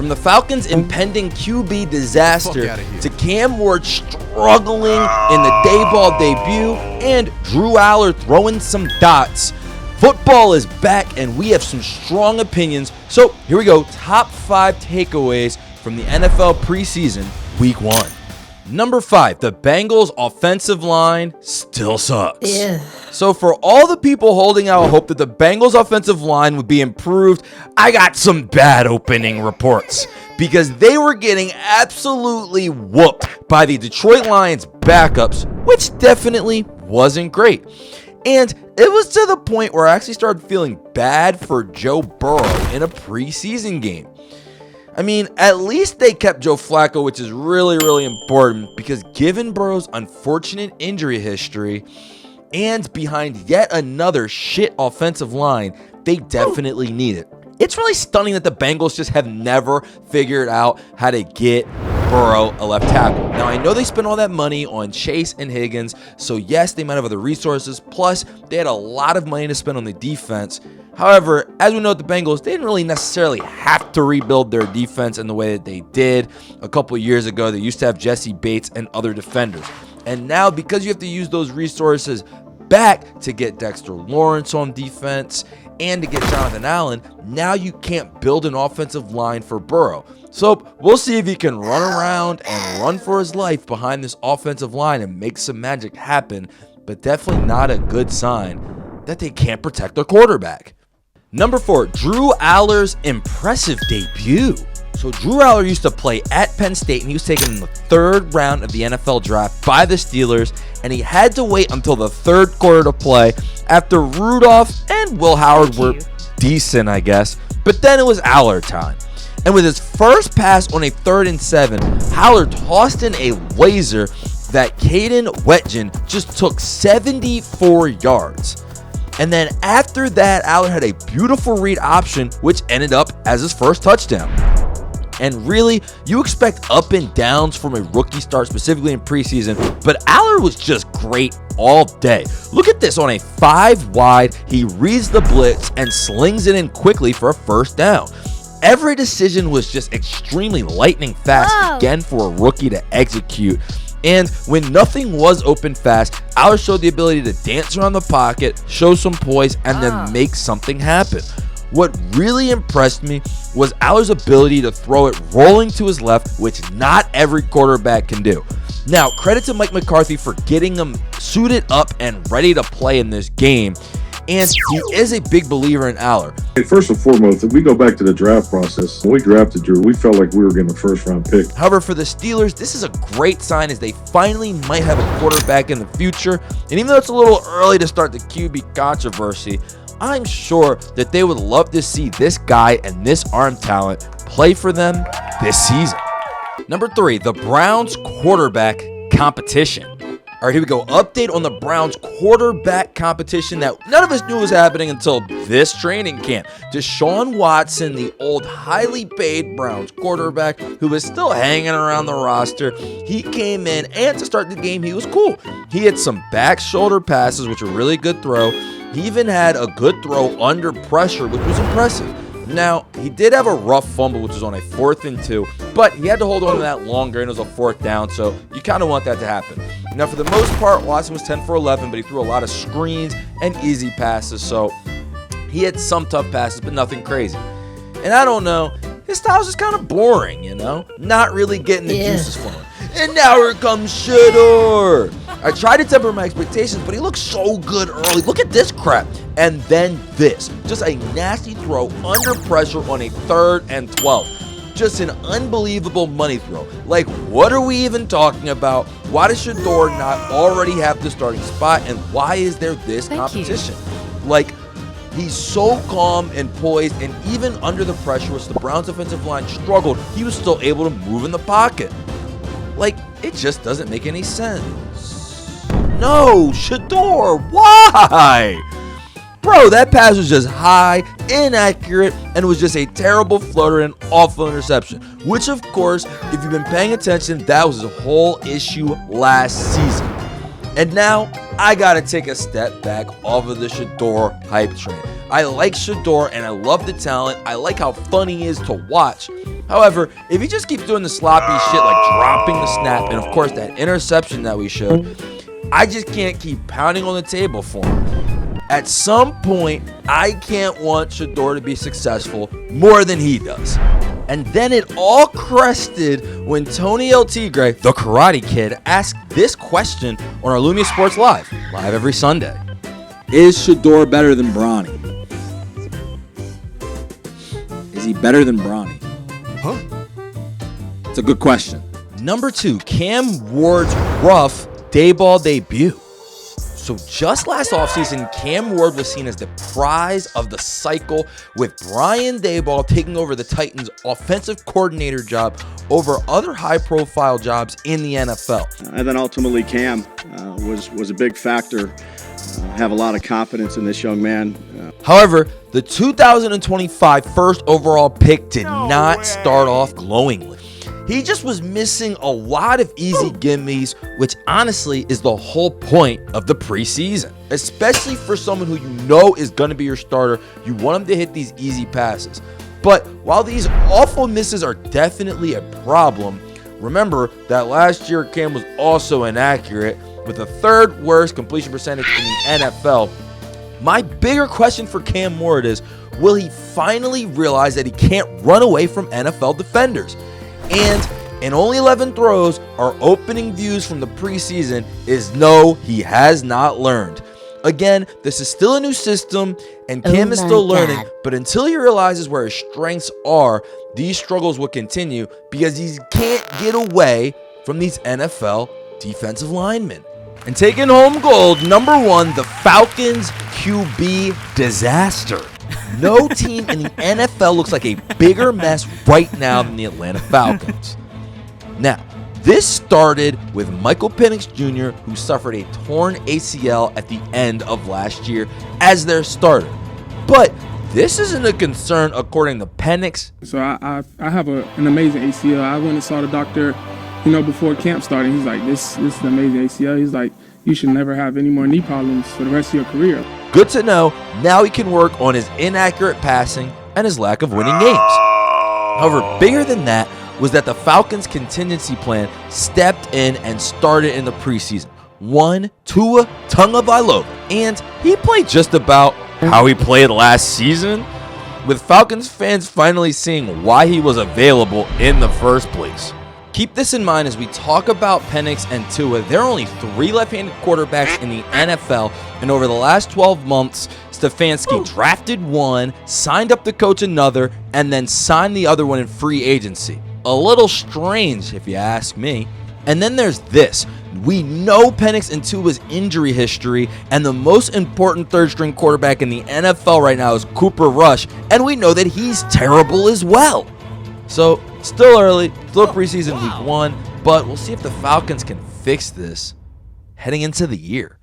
From the Falcons' impending QB disaster to Cam Ward struggling in the Dayball debut and Drew Allar throwing some dots, football is back and we have some strong opinions. So here we go, top 5 takeaways from the NFL preseason week 1. Number 5, the Bengals offensive line still sucks. Yeah. So for all the people holding out hope that the Bengals offensive line would be improved, I got some bad opening reports because they were getting absolutely whooped by the Detroit Lions backups, which definitely wasn't great. And it was to the point where I actually started feeling bad for Joe Burrow in a preseason game. I mean, at least they kept Joe Flacco, which is really, really important because given Burrow's unfortunate injury history and behind yet another shit offensive line, they definitely need it. It's really stunning that the Bengals just have never figured out how to get Burrow a left tackle. Now, I know they spent all that money on Chase and Higgins, so yes, they might have other resources. Plus, they had a lot of money to spend on the defense. However, as we know, the Bengals, they didn't really necessarily have to rebuild their defense in the way that they did a couple of years ago. They used to have Jesse Bates and other defenders. And now, because you have to use those resources back to get Dexter Lawrence on defense and to get Jonathan Allen, now you can't build an offensive line for Burrow. So we'll see if he can run around and run for his life behind this offensive line and make some magic happen, but definitely not a good sign that they can't protect their quarterback. Number 4, Drew Allar's impressive debut. So Drew Allar used to play at Penn State, and he was taken in the 3rd round of the NFL draft by the Steelers, and he had to wait until the 3rd quarter to play after Rudolph and Will Howard were decent, I guess. But then it was Allar time. And with his first pass on a 3rd and 7, Howard tossed in a laser that Caden Wetjen just took 74 yards. And then after that, Allar had a beautiful read option, which ended up as his first touchdown. And really, you expect up and downs from a rookie start, specifically in preseason, but Allar was just great all day. Look at this, on a 5 wide, he reads the blitz and slings it in quickly for a first down. Every decision was just extremely lightning fast, again, for a rookie to execute. And when nothing was open fast, Allar showed the ability to dance around the pocket, show some poise, and then make something happen. What really impressed me was Allar's ability to throw it rolling to his left, which not every quarterback can do. Now, credit to Mike McCarthy for getting him suited up and ready to play in this game. And he is a big believer in Allar. First and foremost, if we go back to the draft process, when we drafted Drew, we felt like we were getting a first-round pick. However, for the Steelers, this is a great sign as they finally might have a quarterback in the future. And even though it's a little early to start the QB controversy, I'm sure that they would love to see this guy and this arm talent play for them this season. Number 3, the Browns quarterback competition. All right, here we go. Update on the Browns quarterback competition that none of us knew was happening until this training camp. Deshaun Watson, the old highly paid Browns quarterback who was still hanging around the roster, he came in, and to start the game, he was cool. He had some back shoulder passes, which were really good throw. He even had a good throw under pressure, which was impressive. Now, he did have a rough fumble, which was on a 4th and 2, but he had to hold on to that longer, and it was a 4th down, so you kind of want that to happen. Now, for the most part, Watson was 10 for 11, but he threw a lot of screens and easy passes, so he had some tough passes, but nothing crazy. And I don't know, his style's just kind of boring, you know? Not really getting the juices flowing. And now here comes Shadeur. I tried to temper my expectations, but he looked so good early. Look at this crap. And then this. Just a nasty throw under pressure on a 3rd and 12. Just an unbelievable money throw. Like, what are we even talking about? Why does Shadeur not already have the starting spot? And why is there this competition? Like, he's so calm and poised, and even under the pressure, which the Browns offensive line struggled, he was still able to move in the pocket. Like, it just doesn't make any sense. No, Shadeur, why? Bro, that pass was just high, inaccurate, and was just a terrible floater and awful interception. Which, of course, if you've been paying attention, that was his whole issue last season. And now, I gotta take a step back off of the Shadeur hype train. I like Shadeur, and I love the talent. I like how fun he is to watch. However, if he just keeps doing the sloppy shit like dropping the snap and of course that interception that we showed, I just can't keep pounding on the table for him. At some point, I can't want Shadeur to be successful more than he does. And then it all crested when Tony El Tigre, the Karate Kid, asked this question on our Lumia Sports Live every Sunday. Is Shadeur better than Bronny? Is he better than Bronny? Huh? It's a good question. Number 2, Cam Ward's rough Dayball debut. So just last offseason, Cam Ward was seen as the prize of the cycle, with Brian Daboll taking over the Titans' offensive coordinator job over other high-profile jobs in the NFL. And then ultimately Cam was a big factor. Have a lot of confidence in this young man. However, the 2025 first overall pick did not start off glowingly. He just was missing a lot of easy gimmies, which honestly is the whole point of the preseason. Especially for someone who you know is going to be your starter, you want him to hit these easy passes. But while these awful misses are definitely a problem, remember that last year Cam was also inaccurate with the 3rd worst completion percentage in the NFL. My bigger question for Cam Ward is, will he finally realize that he can't run away from NFL defenders? And in only 11 throws, our opening views from the preseason is no, he has not learned. Again, this is still a new system, and Cam is still learning, but until he realizes where his strengths are, these struggles will continue because he can't get away from these NFL defensive linemen. And taking home gold, number 1, the Falcons QB Disaster. No team in the NFL looks like a bigger mess right now than the Atlanta Falcons. Now, this started with Michael Penix Jr., who suffered a torn ACL at the end of last year as their starter. But this isn't a concern according to Penix. So I have an amazing ACL. I went and saw the doctor, before camp started. He's like, this is an amazing ACL. He's like, you should never have any more knee problems for the rest of your career. Good to know. Now he can work on his inaccurate passing and his lack of winning games. However, bigger than that was that the Falcons' contingency plan stepped in and started in the preseason. One, Tua Tagovailoa, and he played just about how he played last season, with Falcons fans finally seeing why he was available in the first place. Keep this in mind as we talk about Penix and Tua. There are only 3 left-handed quarterbacks in the NFL, and over the last 12 months, Stefanski drafted one, signed up to coach another, and then signed the other one in free agency. A little strange, if you ask me. And then there's this. We know Penix and Tua's injury history, and the most important third-string quarterback in the NFL right now is Cooper Rush, and we know that he's terrible as well. So, still early, still preseason week 1, but we'll see if the Falcons can fix this heading into the year.